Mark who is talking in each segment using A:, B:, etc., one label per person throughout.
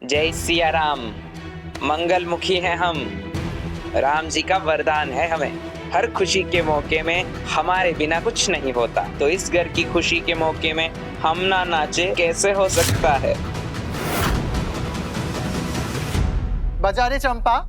A: जय सिया राम। मंगलमुखी हैं हम, राम जी का वरदान है हमें। हर खुशी के मौके में हमारे बिना कुछ नहीं होता, तो इस घर की खुशी के मौके में हम ना नाचे कैसे हो सकता है।
B: बजा रे चंपा।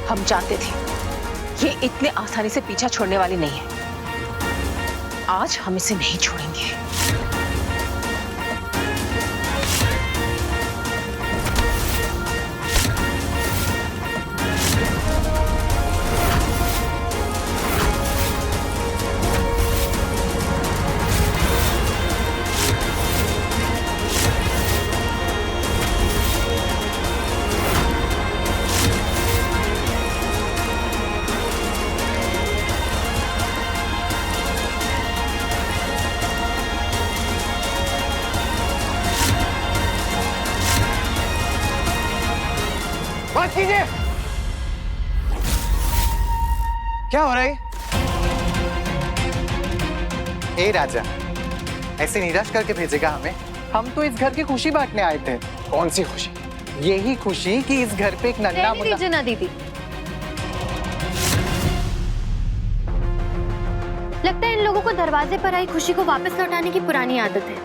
C: हम जानते थे ये इतने आसानी से पीछा छोड़ने वाली नहीं है। आज हम इसे नहीं छोड़ेंगे।
B: बात कीजिए। क्या हो रहा है? ए राजा, ऐसे निराश करके भेजेगा हमें? हम तो इस घर की खुशी बांटने आए थे। कौन सी खुशी? यही खुशी कि इस घर पे एक नन्हा मुन्ना।
D: दीजिए ना दीदी, लगता है इन लोगों को दरवाजे पर आई खुशी को वापस लौटाने की पुरानी आदत है।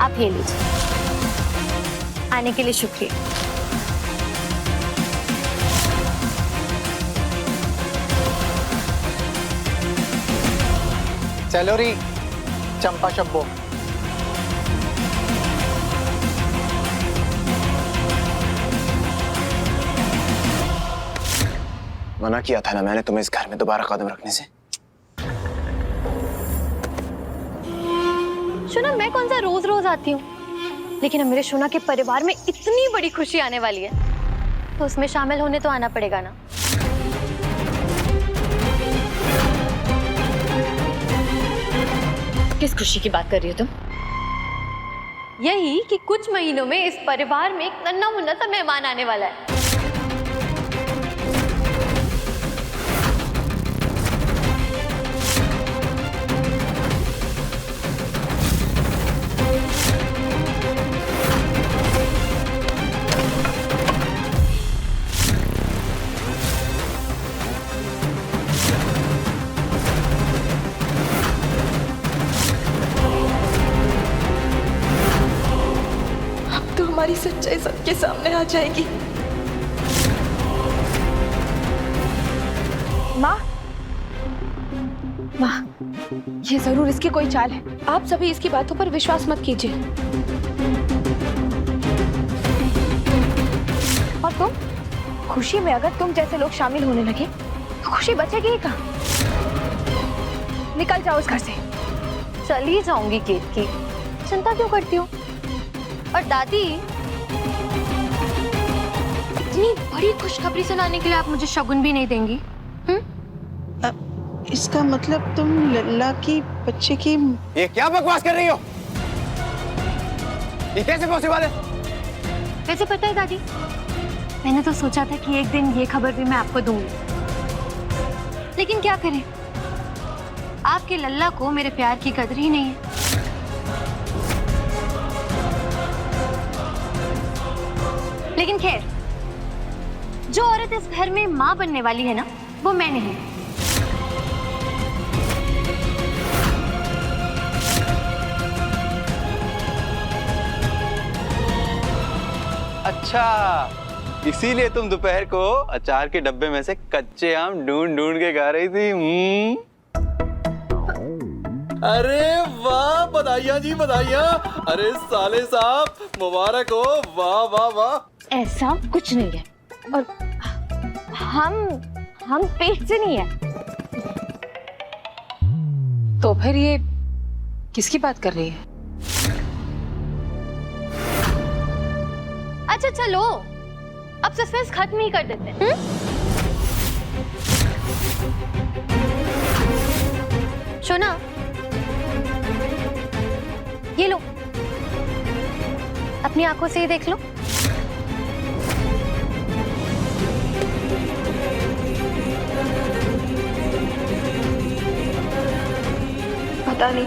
D: आप ये लीजिए। आने के लिए शुक्रिया।
B: चलो री चंपा शब्बो।
E: मना किया था ना मैंने तुम्हें इस घर में दोबारा कदम रखने से।
D: शोना, मैं कौन सा रोज रोज आती हूँ, लेकिन अब मेरे शोना के परिवार में इतनी बड़ी खुशी आने वाली है तो उसमें शामिल होने तो आना पड़ेगा ना।
C: किस खुशी की बात कर रही हो तुम?
D: यही कि कुछ महीनों में इस परिवार में एक नन्हा मुन्ना सा मेहमान आने वाला है।
C: हमारी सच्चाई सबके सामने आ जाएगी। माँ, माँ, ये जरूर इसकी कोई चाल है। आप सभी इसकी बातों पर विश्वास मत कीजिए। और तुम, खुशी में अगर तुम जैसे लोग शामिल होने लगे तो खुशी बचेगी ही कहाँ? निकल जाओ उस घर से।
D: चली जाऊंगी केत की, चिंता क्यों करती हो? और दादी, इतनी बड़ी खुशखबरी सुनाने के लिए आप मुझे शगुन भी नहीं देंगी?
F: इसका मतलब तुम लल्ला की बच्चे की।
E: ये क्या बकवास कर रही हो? ये कैसे पॉसिबल है?
D: वैसे पता है दादी, मैंने तो सोचा था कि एक दिन ये खबर भी मैं आपको दूंगी, लेकिन क्या करें, आपके लल्ला को मेरे प्यार की कदर ही नहीं है। लेकिन खैर, जो औरत इस घर में मां बनने वाली है ना, वो मैं नहीं।
G: अच्छा, इसीलिए तुम दोपहर को अचार के डब्बे में से कच्चे आम ढूंढ ढूंढ के खा रही थी। अरे वाह, बधाइयाँ जी बधाइयाँ। अरे साले साहब मुबारक हो, वाह वाह वाह।
D: ऐसा कुछ नहीं है, और हम पेट से नहीं है।
C: तो फिर ये किसकी बात कर रही है?
D: अच्छा चलो, अब सस्पेंस खत्म ही कर देते हैं। शोना, ये लो, अपनी आंखों से ही देख लो।
F: पता नहीं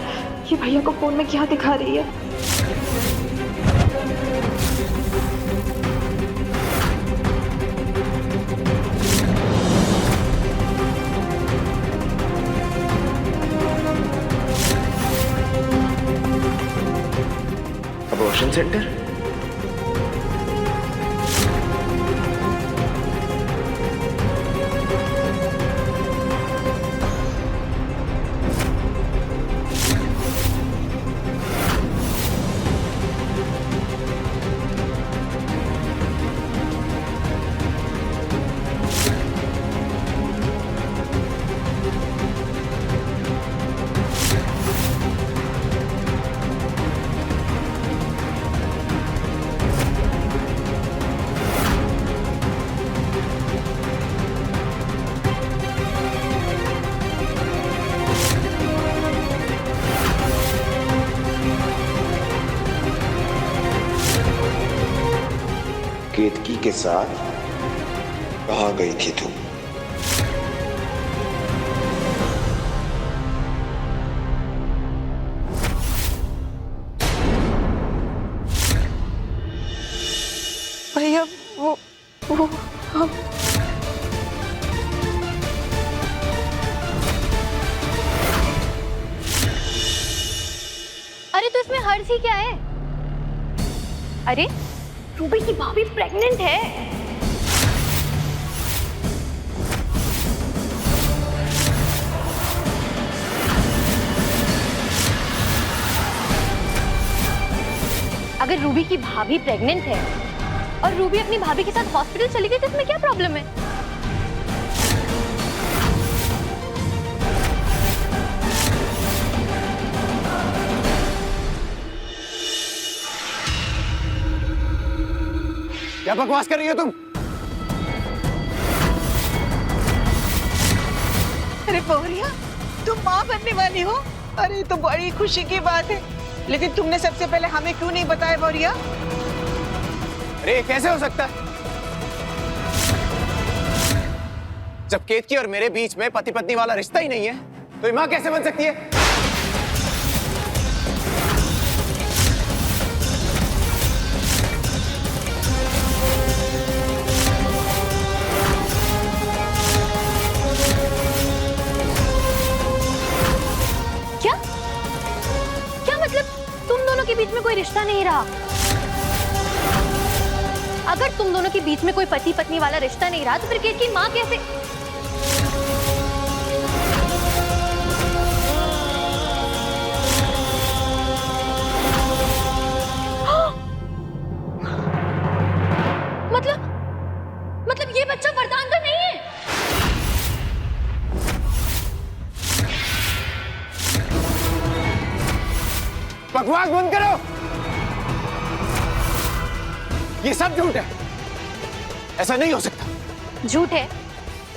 F: ये भैया को फोन में क्या दिखा रही है।
E: Abortion centre?
H: केतकी के साथ कहाँ गई थी तुम?
F: भैया वो हम
D: अरे तो इसमें हर्ष ही क्या है? अरे रूबी की भाभी प्रेग्नेंट है। अगर रूबी की भाभी प्रेग्नेंट है और रूबी अपनी भाभी के साथ हॉस्पिटल चली गई तो इसमें क्या प्रॉब्लम है?
E: क्या बकवास कर रही हो तुम?
F: अरे पौरिया, तुम माँ बनने वाली हो? अरे तो बड़ी खुशी की बात है, लेकिन तुमने सबसे पहले हमें क्यों नहीं बताया पौरिया?
E: अरे कैसे हो सकता है? जब केतकी और मेरे बीच में पति पत्नी वाला रिश्ता ही नहीं है तो ये माँ कैसे बन सकती है?
D: क्या क्या मतलब तुम दोनों के बीच में कोई रिश्ता नहीं रहा? अगर तुम दोनों के बीच में कोई पति पत्नी वाला रिश्ता नहीं रहा तो फिर केतकी माँ कैसे? मतलब ये बच्चा वरदान का नहीं है?
E: बकवास बंद करो, ये सब झूठ है, ऐसा नहीं हो सकता।
D: झूठ है?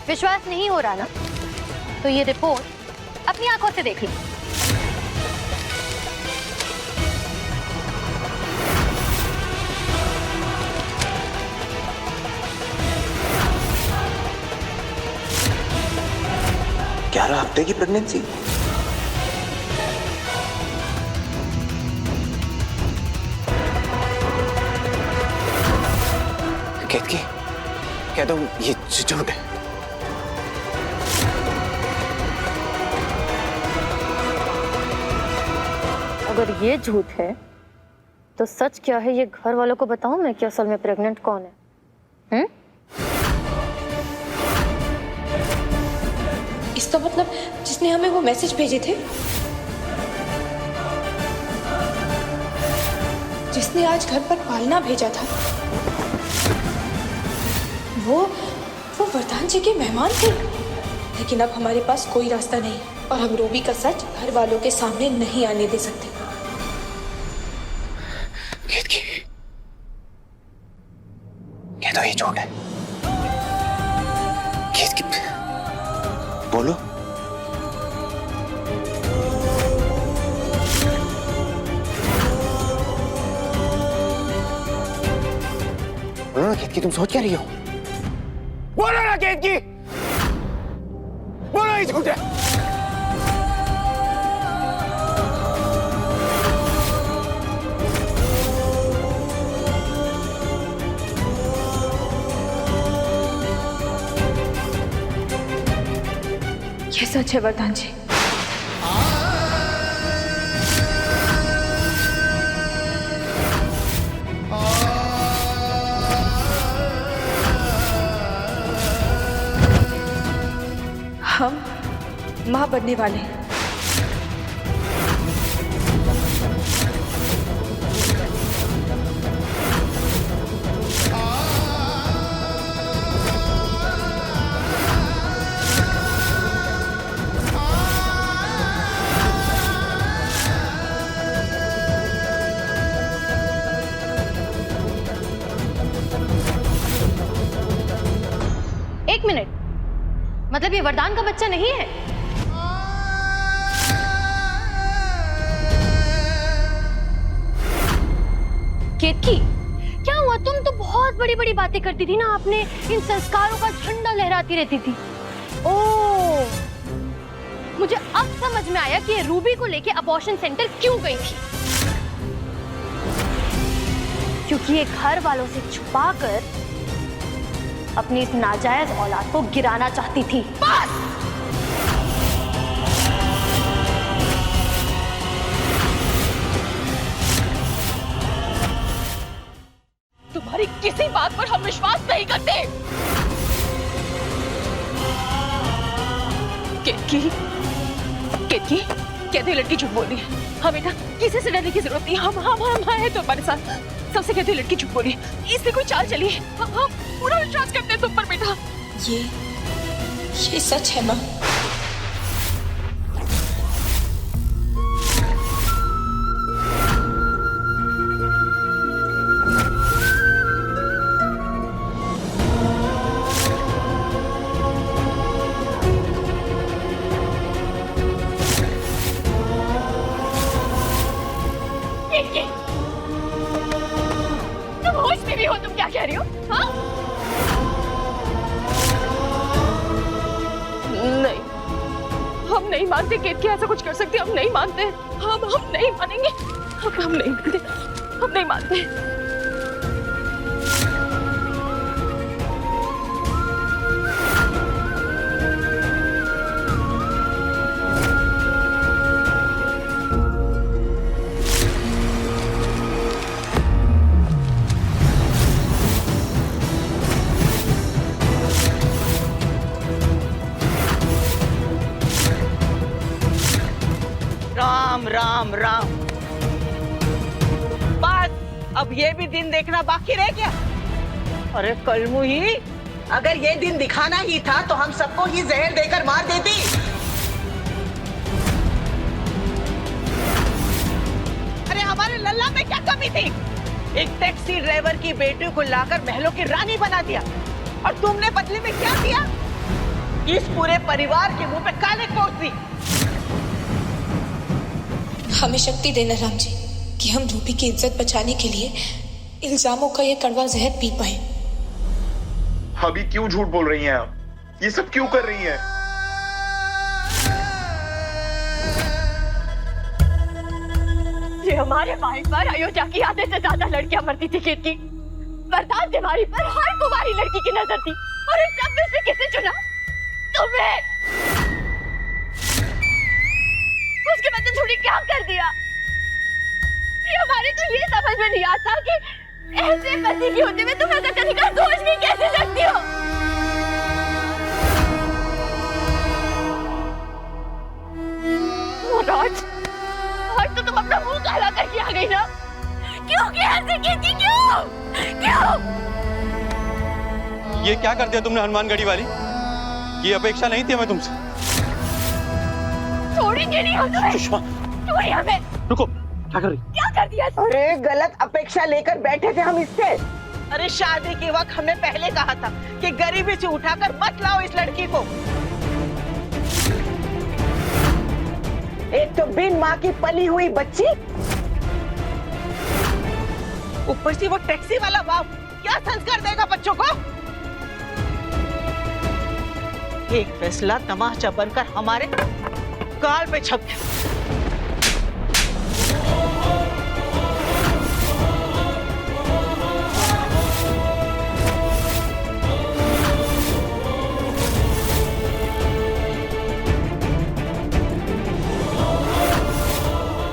D: विश्वास नहीं हो रहा ना? तो ये रिपोर्ट अपनी आंखों से देख लो।
H: ग्यारह हफ्ते की प्रेगनेंसी?
E: केतकी, क्या तुम ये झूठ है?
D: अगर ये झूठ है तो सच क्या है ये घर वालों को बताऊं मैं कि असल में प्रेग्नेंट कौन है?
I: इसका मतलब जिसने हमें वो मैसेज भेजे थे जिसने आज घर पर पालना भेजा था वो वरदान जी के मेहमान थे। लेकिन अब हमारे पास कोई रास्ता नहीं और हम रूबी का सच घर वालों के सामने नहीं आने दे सकते।
E: कह दो ये झूठ है। केतकी बोलो। बोलो ना केतकी, तुम सोच क्या रही हो? बोलो ना केतकी, बोलो ये झूठ है।
I: ये सच है वरदान जी। हम मां बनने वाले हैं।
D: एक मिनट, मतलब ये वरदान का बच्चा नहीं है? केतकी, क्या हुआ? तुम तो बहुत बड़ी बड़ी बातें करती थी ना, आपने इन संस्कारों का झंडा लहराती रहती थी। ओह, मुझे अब समझ में आया कि ये रूबी को लेके अबॉर्शन सेंटर क्यों गई थी। क्योंकि ये घर वालों से छुपाकर अपनी इस नाजायज औलाद को गिराना चाहती थी। बस!
C: तुम्हारी किसी बात पर हम विश्वास नहीं करते। केतकी, केतकी, कहते लड़की झूठ बोल रही है। हमें ना किसी से डरने की जरूरत नहीं। हम आए तो हमारे साथ। सबसे कहते लड़की झूठ बोली, इससे कोई चाल चली है। हम पूरा विश्वास करते हैं तुम पर बेटा।
I: ये सच है माँ।
C: तुम होश में भी हो? तुम क्या कह रही हो? हाँ? नहीं, हम नहीं मानते केतकी ऐसा कुछ कर सकती। हम नहीं मानते। हम नहीं मानेंगे। हम नहीं मानते। हम नहीं मानते।
F: राम राम राम। बस अब ये भी दिन देखना बाकी रह गया। अरे कलमुही, अगर ये दिन दिखाना ही था तो हम सबको ही जहर देकर मार देती। अरे हमारे लल्ला में क्या कमी थी? एक टैक्सी ड्राइवर की बेटी को लाकर महलों की रानी बना दिया और तुमने बदले में क्या किया? इस पूरे परिवार के मुंह पे काले पोत दी।
I: हमें शक्ति देना राम जी कि हम रूबी की इज्जत बचाने के लिए इल्जामों का ये कड़वा जहर पी पाए।
H: अभी क्यों झूठ बोल रही हैं आप? ये सब क्यों कर रही हैं?
C: ये हमारे भाई पर अयोध्या की आधे से ज्यादा लड़कियां मरती थी केतकी। वरदान तिवारी पर हर कुमारी लड़की की नजर थी और इस सब में से किसे चुना? तुम्हें। उसके बाद थोड़ी क्या कर दिया? हमारे तो ये समझ में नहीं आता कि ऐसे पति की होते हुए तुम ऐसा करने का दोष भी कैसे सकती हो? आज तो तुम अपना मुंह काला करके आ गई ना? क्यों किया
J: ये क्या कर दिया तुमने हनुमानगढ़ी वाली? ये अपेक्षा नहीं थी हमें तुमसे।
C: छोड़ेंगे नहीं हम तुम्हें।
J: सुषमा,
C: छोड़िए हमें।
J: रुको, क्या कर रही?
C: क्या कर दिया?
F: अरे गलत अपेक्षा लेकर बैठे थे हम इससे। अरे शादी के वक्त हमने पहले कहा था कि गरीबी से उठाकर मत लाओ इस लड़की को। एक तो बिन माँ की पली हुई बच्ची, ऊपर से वो टैक्सी वाला बाप, क्या संस्कार देगा बच्चों को? एक फैसला तमाचा बनकर हमारे गाल पे छप गया।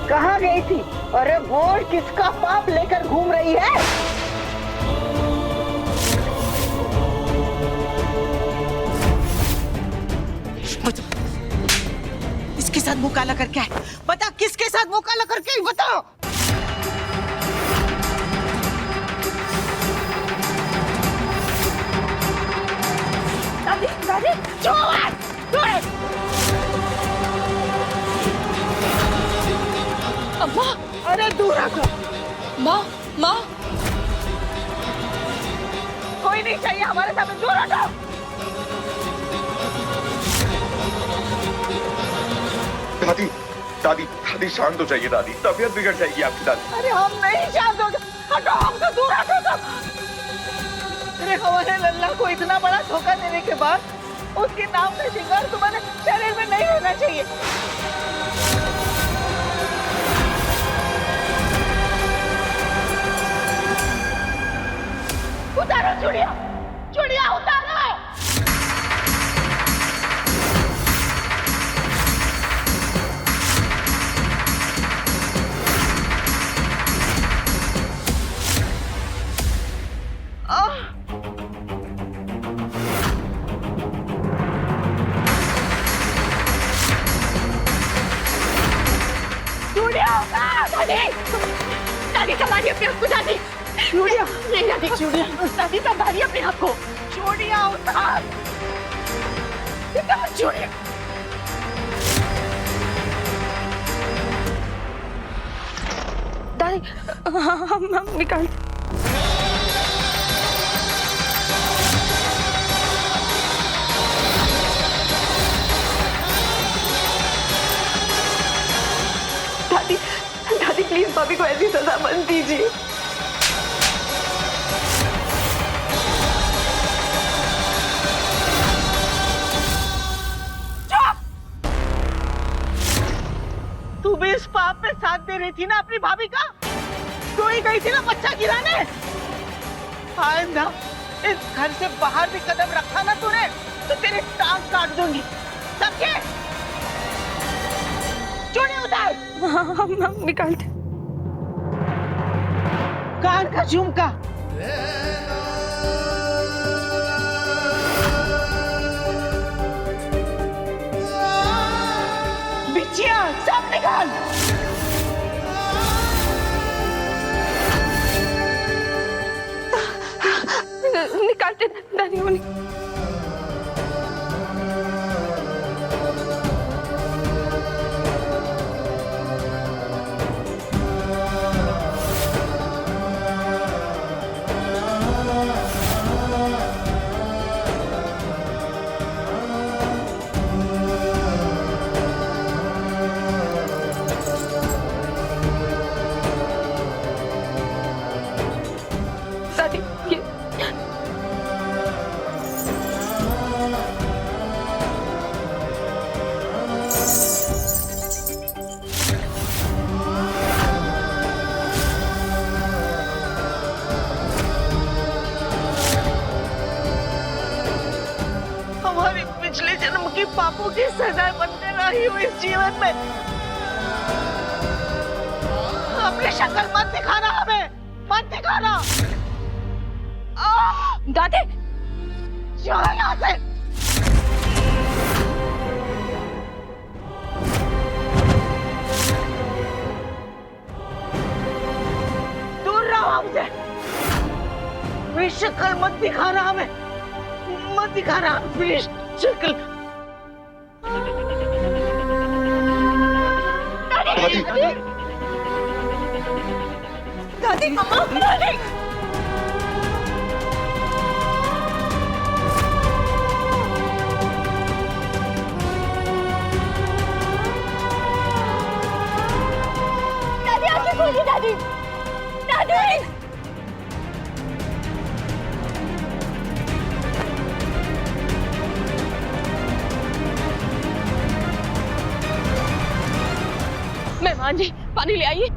F: कहाँ गई थी? अरे वो किसका पाप लेकर घूम रही है? इसके साथ मुंह काला करके आए। बता किसके साथ मुंह काला करके आई? बताओ।
C: दादी, दादी, अम्मा,
F: अरे दूर रखो।
I: माँ माँ
F: कोई नहीं चाहिए हमारे सामने, दूर हटो।
H: दादी दादी दादी शांत हो जाइए दादी, तबीयत बिगड़ जाएगी आपकी दादी।
F: अरे हम नहीं शांत होंगे, हटो, हमसे दूर हटो तुम। अरे हमारे लल्ला को इतना बड़ा धोखा देने के बाद उसके नाम का शिंगार तुम्हारे शरीर में नहीं होना चाहिए। उतारो चूड़िया, चूड़िया उतारो।
C: दादी संभालिए अपने आप को। दादी चूड़िया नहीं, दादी चूड़िया, दादी संभालिए अपने आप को।
F: चूड़िया उतार, उतार चूड़िया।
C: दादी हम निकाल। दादी, दादी प्लीज भाभी को ऐसी सजा मत दीजिए।
F: तू भी इस पाप में साथ दे रही थी ना अपनी भाभी का? तू ही गई थी ना बच्चा गिराने। आइंदा इस घर से बाहर भी कदम रखा ना तूने तो तेरी टांग काट दूंगी, समझे? चूड़ी उतार।
C: हम निकालते।
F: कान का झुमका, बिछिया सब निकाल।
C: निकालते दादी वो दादी ये
F: हमारी पिछले जन्म की पापों की सजा बनते रही हूँ इस जीवन में। अपनी शक्ल मत दिखाना हमें, मत दिखाना।
C: दादी
F: चलो यहाँ से। दूर रहो हमसे, अपनी शक्ल मत दिखाना हमें। मत दिखाना प्लीज शक्ल। दादी मम्मा दादी
D: दादी आंखें खोलिए दादी दादी
C: मेहमान जी पानी ले आइए।